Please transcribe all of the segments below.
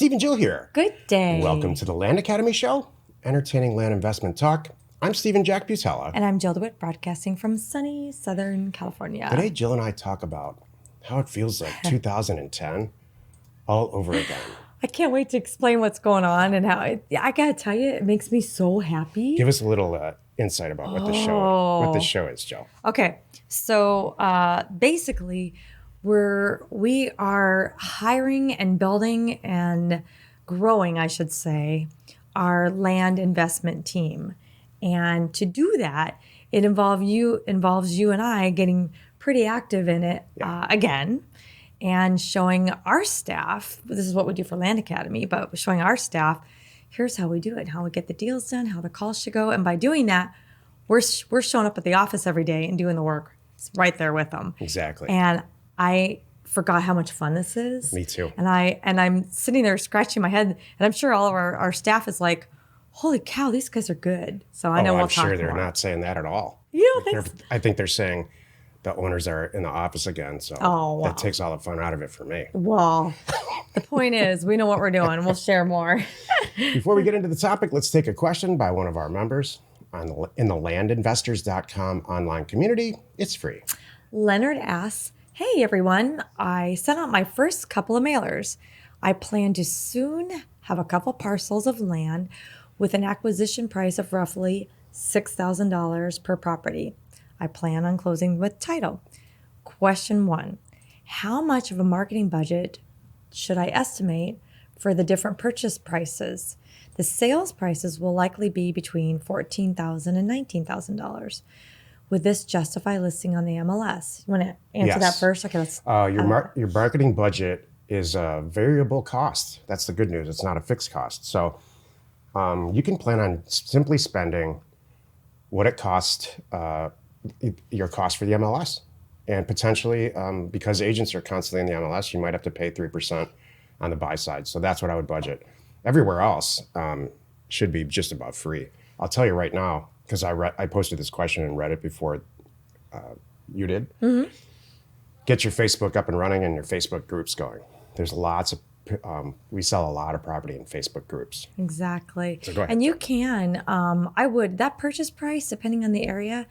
Steve and Jill here. Good day. Welcome to the Land Academy Show, entertaining land investment talk. I'm Stephen Jack Butella. And I'm Jill DeWitt, broadcasting from sunny Southern California. Today, Jill and I talk about how it feels like 2010 all over again. I can't wait to explain what's going on and how I gotta tell you, it makes me so happy. Give us a little insight about what the show is, Jill. Okay, so basically, we are hiring and building and growing, I should say, our land investment team. And to do that, it involves you and I getting pretty active in it again, and showing our staff, this is what we do for Land Academy, but showing our staff, here's how we do it, how we get the deals done, how the calls should go. And by doing that, we're showing up at the office every day and doing the work. It's right there with them. Exactly. And I forgot how much fun this is. Me too. And I'm sitting there scratching my head, and I'm sure all of our staff is like, holy cow, these guys are good. So I know we'll talk more. I'm sure they're not saying that at all. You don't think so? I think they're saying the owners are in the office again, so that takes all the fun out of it for me. Well, the point is, we know what we're doing. We'll share more. Before we get into the topic, let's take a question by one of our members in the landinvestors.com online community. It's free. Leonard asks, hey, everyone. I sent out my first couple of mailers. I plan to soon have a couple parcels of land with an acquisition price of roughly $6,000 per property. I plan on closing with title. Question 1, how much of a marketing budget should I estimate for the different purchase prices? The sales prices will likely be between $14,000 and $19,000. Would this justify listing on the MLS? You want to answer that first? Okay, let's. Your marketing budget is a variable cost. That's the good news. It's not a fixed cost. So you can plan on simply spending what it costs, your cost for the MLS. And potentially, because agents are constantly in the MLS, you might have to pay 3% on the buy side. So that's what I would budget. Everywhere else should be just about free. I'll tell you right now, because I posted this question in Reddit before you did. Mm-hmm. Get your Facebook up and running and your Facebook groups going. There's lots of, we sell a lot of property in Facebook groups. Exactly. So go ahead. And you can, that purchase price, depending on the area,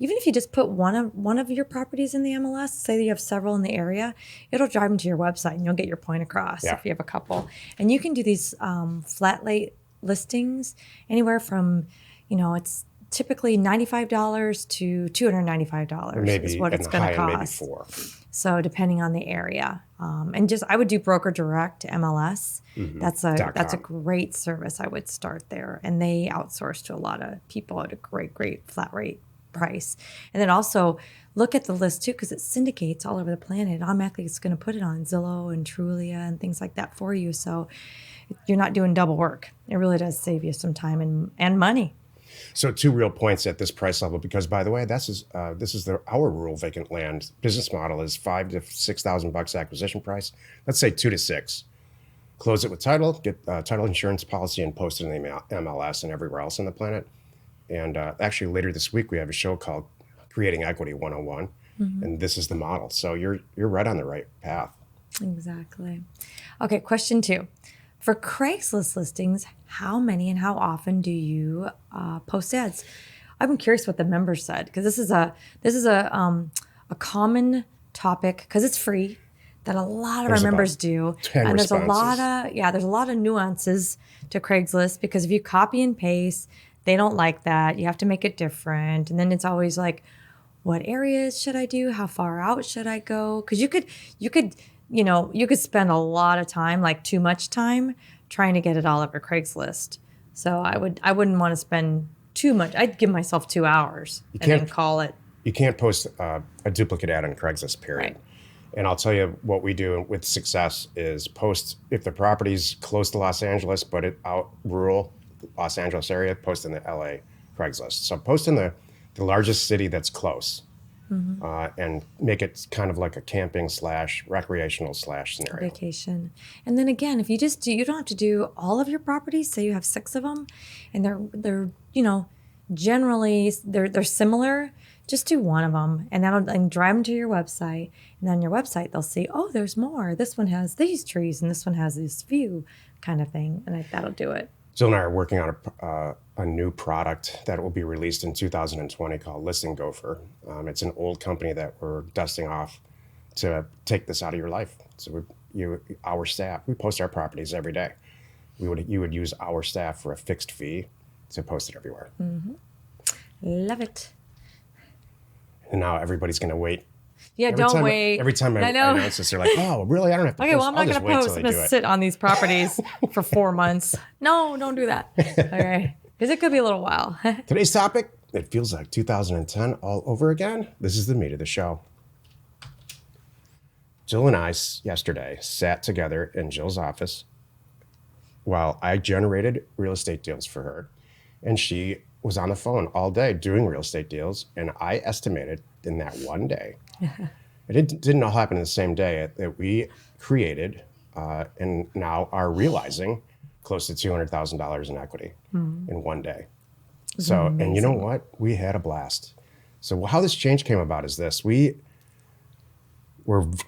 even if you just put one of your properties in the MLS, say that you have several in the area, it'll drive them to your website and you'll get your point across if you have a couple. And you can do these flat rate listings anywhere from, it's typically $95 to $295 is what it's going to cost. Maybe $4. So depending on the area, and I would do Broker Direct MLS. Mm-hmm. That's a great service. I would start there, and they outsource to a lot of people at a great flat rate price. And then also look at the list too, because it syndicates all over the planet. Automatically, it's going to put it on Zillow and Trulia and things like that for you. So you're not doing double work. It really does save you some time and money. So 2 real points at this price level, because by the way, this is our rural vacant land business model is $5,000 to $6,000 acquisition price. Let's say 2 to 6. Close it with title, get title insurance policy, and post it in the MLS and everywhere else on the planet. And actually later this week we have a show called Creating Equity 101, and this is the model. So you're right on the right path. Exactly. Okay, question 2. For Craigslist listings, how many and how often do you post ads? I'm curious what the members said, because this is a common topic, because it's free, that a lot of our members do. 10 and responses. there's a lot of nuances to Craigslist, because if you copy and paste, they don't like that. You have to make it different. And then it's always like, what areas should I do? How far out should I go? Because you could spend a lot of time, like too much time, trying to get it all over Craigslist. So I wouldn't want to spend too much. I'd give myself 2 hours and then call it. You can't post a duplicate ad on Craigslist, period. Right. And I'll tell you what we do with success is post, if the property's close to Los Angeles, but out rural Los Angeles area, post in the LA Craigslist. So post in the largest city that's close. Mm-hmm. And make it kind of like a camping / recreational / scenario. Vacation. And then again, if you you don't have to do all of your properties. Say you have 6 of them, and they're generally they're similar. Just do one of them, and then drive them to your website. And on your website, they'll see, oh, there's more. This one has these trees, and this one has this view. kind of thing. And that'll do it. Jill and I are working on a new product that will be released in 2020 called Listing Gopher. It's an old company that we're dusting off to take this out of your life. So our staff, we post our properties every day. You would use our staff for a fixed fee to post it everywhere. Love it. And now everybody's going to wait. Yeah, wait. Every time I announce this, they're like, oh, really? I don't have to Okay, post. well, I'm not going to post. I'm going to sit on these properties for 4 months. No, don't do that. Okay. Because it could be a little while. Today's topic, it feels like 2010 all over again. This is the meat of the show. Jill and I yesterday sat together in Jill's office while I generated real estate deals for her. And she was on the phone all day doing real estate deals. And I estimated in that one day, it didn't all happen in the same day, that we created and now are realizing close to $200,000 in equity in one day. So, amazing. And you know what? We had a blast. So how this change came about is this. We're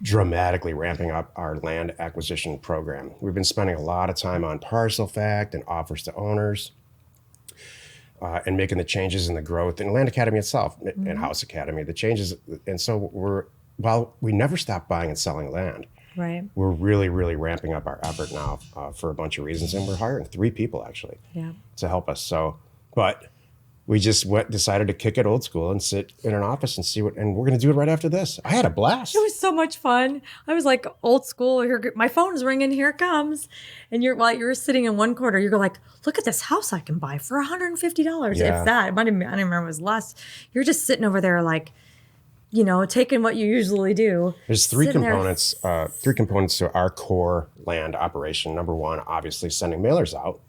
dramatically ramping up our land acquisition program. We've been spending a lot of time on Parcel Fact and offers to owners and making the changes in the growth in Land Academy itself and House Academy, the changes. And so while we never stopped buying and selling land, Right. we're really, really ramping up our effort now for a bunch of reasons. And we're hiring 3 people actually to help us. So, but we just decided to kick it old school and sit in an office and see and we're going to do it right after this. I had a blast. It was so much fun. I was like old school. Here, my phone's ringing. Here it comes. And you're sitting in one corner. You're like, look at this house I can buy for $150. Yeah. If that, I don't remember, it was less. You're just sitting over there like, taking what you usually do. There's 3 sitting there. components. 3 components to our core land operation. Number 1, obviously sending mailers out,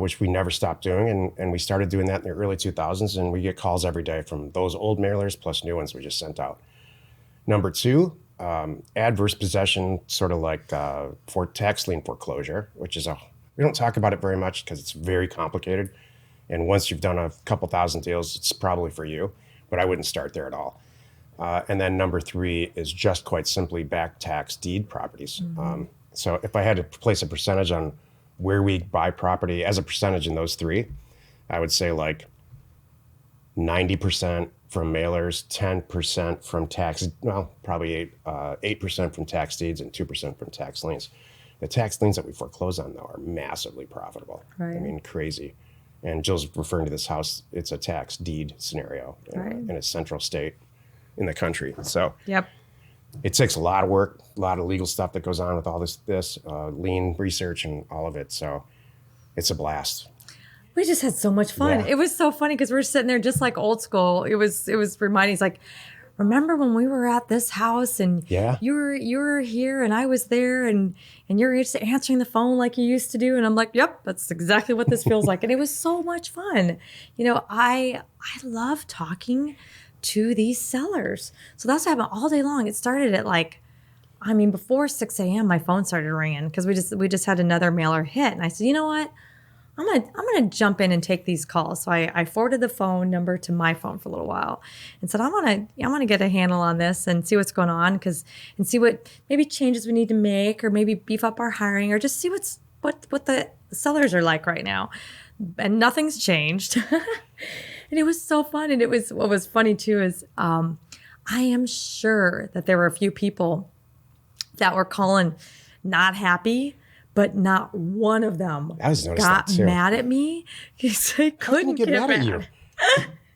which we never stopped doing, and we started doing that in the early 2000s, and we get calls every day from those old mailers plus new ones we just sent out. Number 2, adverse possession, sort of like for tax lien foreclosure, which is we don't talk about it very much because it's very complicated, and once you've done a couple thousand deals, it's probably for you, but I wouldn't start there at all. And then number 3 is just quite simply back tax deed properties. So if I had to place a percentage on where we buy property as a percentage in those 3, I would say like 90% from mailers, 10% from probably 8% from tax deeds and 2% from tax liens. The tax liens that we foreclose on, though, are massively profitable. Right. I mean, crazy. And Jill's referring to this house, it's a tax deed scenario in a central state in the country. So Yep. it takes a lot of work, a lot of legal stuff that goes on with all this lien research and all of it. So it's a blast. We just had so much fun. Yeah. It was so funny because we were sitting there just like old school. It was reminding us like, remember when we were at this house and you were here and I was there and you're just answering the phone like you used to do. And I'm like, yep, that's exactly what this feels like. And it was so much fun. I love talking to these sellers. So that's what happened all day long. It started at before 6 a.m. my phone started ringing because we just had another mailer hit. And I said, you know what? I'm gonna jump in and take these calls. So I forwarded the phone number to my phone for a little while and said, I wanna get a handle on this and see what's going on and see what maybe changes we need to make or maybe beef up our hiring or just see what the sellers are like right now. And nothing's changed. And it was so fun. And what was funny too is I am sure that there were a few people that were calling not happy, but not one of them got mad at me because they couldn't get mad at you.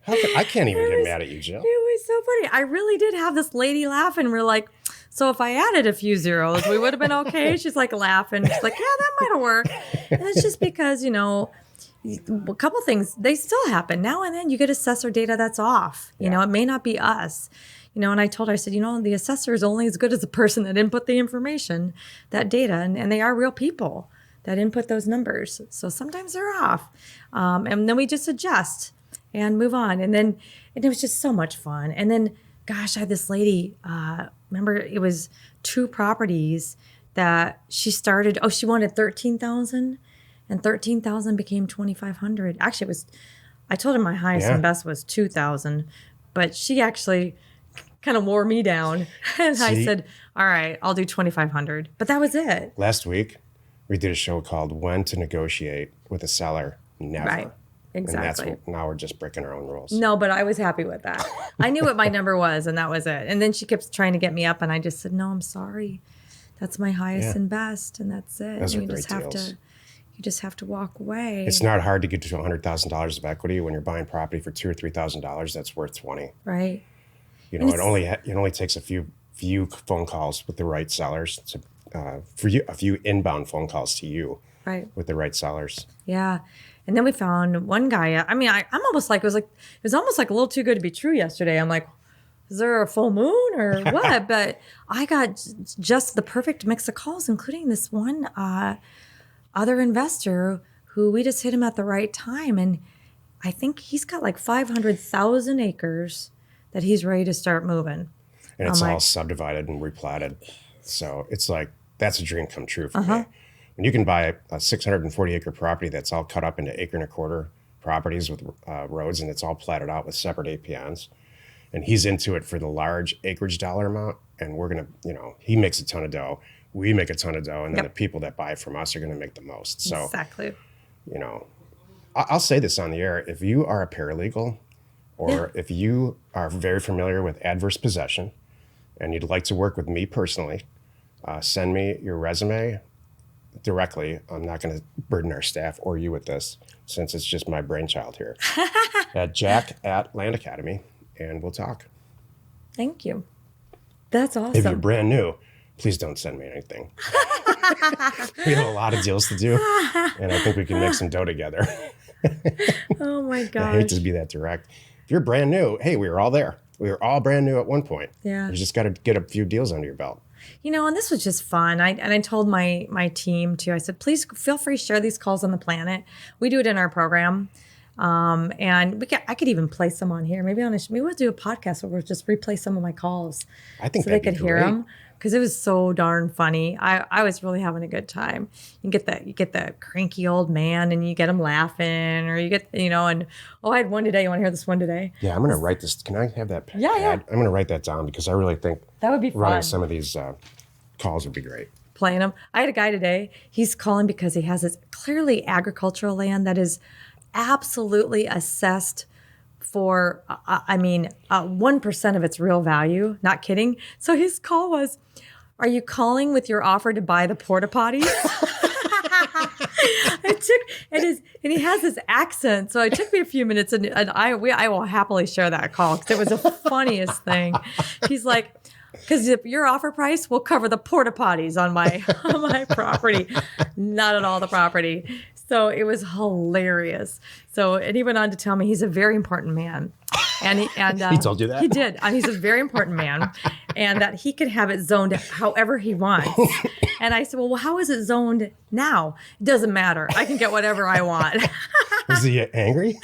I can't even get mad at you, Jill. It was so funny. I really did have this lady laughing. We're like, so if I added a few zeros, we would have been okay. She's like laughing. She's like, yeah, that might have worked. And it's just because, a couple things, they still happen. Now and then you get assessor data that's off. It may not be us. And I told her, I said, the assessor is only as good as the person that input the information, that data, and they are real people that input those numbers. So sometimes they're off. And then we just adjust and move on. And it was just so much fun. And then, gosh, I had this lady, remember it was 2 properties that she started. She wanted 13,000 and 13,000 became 2,500. Actually, I told her my highest and best was 2,000, but she actually kind of wore me down. And I said, all right, I'll do 2,500. But that was it. Last week, We did a show called When to Negotiate with a Seller Never. Right. And that's Exactly. what, now we're just breaking our own rules. No, but I was happy with that. I knew what my number was, and that was it. And then she kept trying to get me up, and I just said, "No, I'm sorry. That's my highest Yeah. and best, and that's it. Those are you just great have deals. to, you just have to walk away." It's not hard to get to $100,000 of equity when you're buying property for $2,000 or $3,000 that's worth 20. Right. You know, it only takes a few phone calls with the right sellers to for you, a few inbound phone calls to you Right. with the right sellers. Yeah. And then we found one guy. I mean, I'm almost like, it was almost like a little too good to be true yesterday. I'm like, is there a full moon or what? But I got just the perfect mix of calls, including this one other investor who we just hit him at the right time. And I think he's got like 500,000 acres that he's ready to start moving. And it's I'm all like, subdivided and replatted. So it's like, that's a dream come true for Uh-huh. me. When you can buy a 640 acre property that's all cut up into acre and a quarter properties with roads, and it's all platted out with separate APNs. And he's into it for the large acreage dollar amount. And we're going to, he makes a ton of dough. We make a ton of dough. And then Yep. the people that buy from us are going to make the most. So, exactly. I'll say this on the air. If you are a paralegal or if you are very familiar with adverse possession and you'd like to work with me personally, send me your resume directly. I'm not going to burden our staff or you with this since it's just my brainchild here. At Jack@Land Academy, and we'll talk. Thank you. That's awesome. If you're brand new, please don't send me anything. We have a lot of deals to do, and I think we can make some dough together. Oh my I gosh. hate to be that direct. If you're brand new, hey, we were all there. We were all brand new at one point. Yeah. You just got to get a few deals under your belt. And this was just fun. I told my team too. I said, please feel free to share these calls on the planet. We do it in our program, and I could even play some on here. Maybe we'll do a podcast where we'll just replay some of my calls, I think so they that'd be could hear great. them because it was so darn funny. I was really having a good time. You get the cranky old man, and you get him laughing, or you get and I had one today. You want to hear this one today? Yeah, I'm going to write this. Can I have that pad? Yeah, yeah. I'm going to write that down because I really think That would be fun. running some of these calls would be great. Playing them. I had a guy today. He's calling because he has this clearly agricultural land that is absolutely assessed for, 1% of its real value. Not kidding. So his call was, "Are you calling with your offer to buy the porta potties?" And he has this accent, so it took me a few minutes, and I will happily share that call because it was the funniest thing. He's like, "Because your offer price will cover the porta potties on my property, not at all the property." So it was hilarious. And he went on to tell me he's a very important man. And He told you that? He did. He's a very important man, and that he could have it zoned however he wants. And I said, "Well, how is it zoned now?" "It doesn't matter. I can get whatever I want." Is he angry?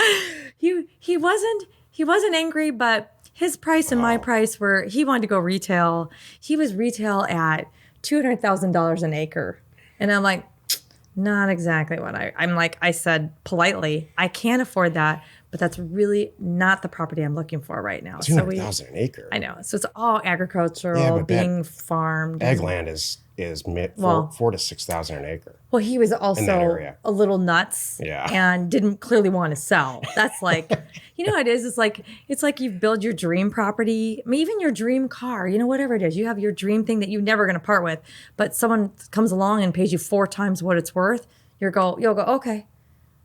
He wasn't angry, but his price and my price he wanted to go retail. He was retail at $200,000 an acre, and I'm like, not exactly what I said politely, I can't afford that, but that's really not the property I'm looking for right now. So 200,000 an acre. I know. So it's all agricultural, Yeah, but being farmed. Ag land is Well- 4 to 6,000 an acre. Well, he was that also area. a little nuts, Yeah. and didn't clearly want to sell. That's like, how it is. It's like you build your dream property, even your dream car. Whatever it is, you have your dream thing that you're never going to part with. But someone comes along and pays you 4 times what it's worth. You'll go, okay,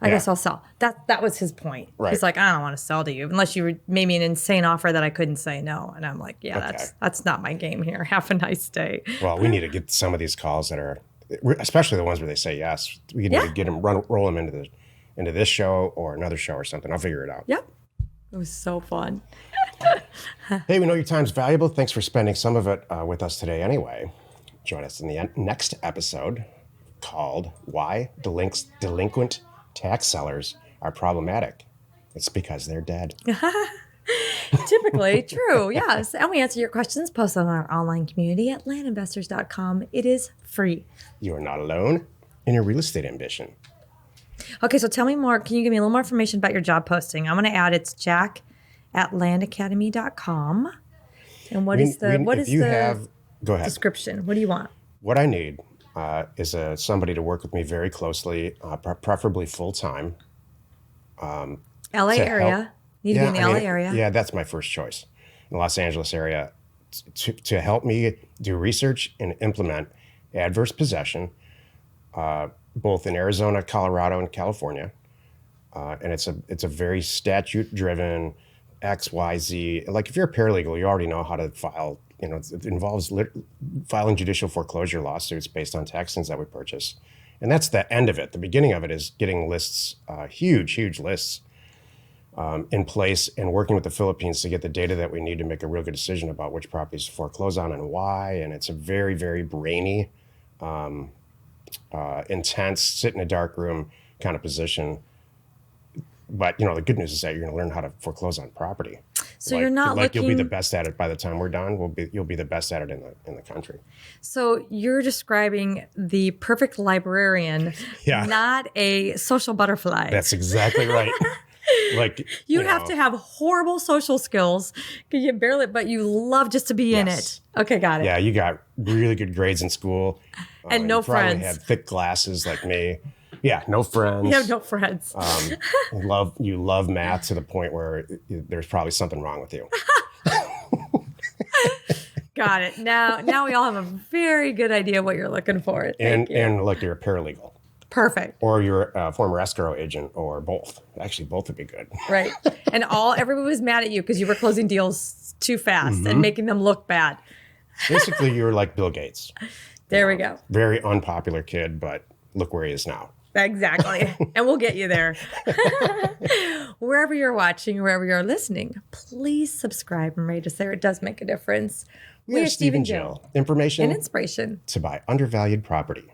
I guess I'll sell. That was his point. Right. He's like, I don't want to sell to you unless you made me an insane offer that I couldn't say no. And I'm like, yeah, Okay. that's not my game here. Have a nice day. Well, we need to get some of these calls that are, especially the ones where they say yes. We need Yeah. to get them, roll them into this show or another show or something. I'll figure it out. Yep. It was so fun. Hey, we know your time's valuable. Thanks for spending some of it with us today anyway. Join us in the next episode called Why Delinquent Tax Sellers Are Problematic. It's because they're dead. Typically, true, yes. And we answer your questions, post on our online community at landinvestors.com. It is free. You are not alone in your real estate ambition. Okay, so tell me more. Can you give me a little more information about your job posting? I'm going to add it's jack@landacademy.com. And what is the Go ahead. description? What do you want? What I need, is somebody to work with me very closely, preferably full time. LA To area. help- Need to be in the LA area. Yeah, that's my first choice. In the Los Angeles area, to help me do research and implement adverse possession, both in Arizona, Colorado, and California. And it's a very statute driven XYZ. Like if you're a paralegal, you already know how to file. It involves filing judicial foreclosure lawsuits based on tax liens that we purchase. And that's the end of it. The beginning of it is getting lists, huge lists in place and working with the Philippines to get the data that we need to make a real good decision about which properties to foreclose on and why. And it's a very, very brainy, intense, sit in a dark room kind of position. But the good news is that you're going to learn how to foreclose on property. So you're not you'll be the looking. best at it by the time we're done. You'll be the best at it in the country. So you're describing the perfect librarian, Yeah. not a social butterfly. That's exactly right. Like You have to have horrible social skills. You barely, but you love just to be in Yes. it. Okay, got it. Yeah, you got really good grades in school, And no you probably friends. had thick glasses like me. Yeah, no friends. You have no friends. You love math to the point where there's probably something wrong with you. Got it. Now we all have a very good idea what you're looking for. And Thank you. and like you're a paralegal Perfect. or you're a former escrow agent or both. Actually, both would be good. Right. And everybody was mad at you because you were closing deals too fast Mm-hmm. and making them look bad. Basically, you're like Bill Gates. There we go. Very unpopular kid, but look where he is now. Exactly. And we'll get you there. Wherever you're watching, wherever you're listening, please subscribe and rate us there. It does make a difference. We are Steve and Jill. Information And inspiration. to buy undervalued property.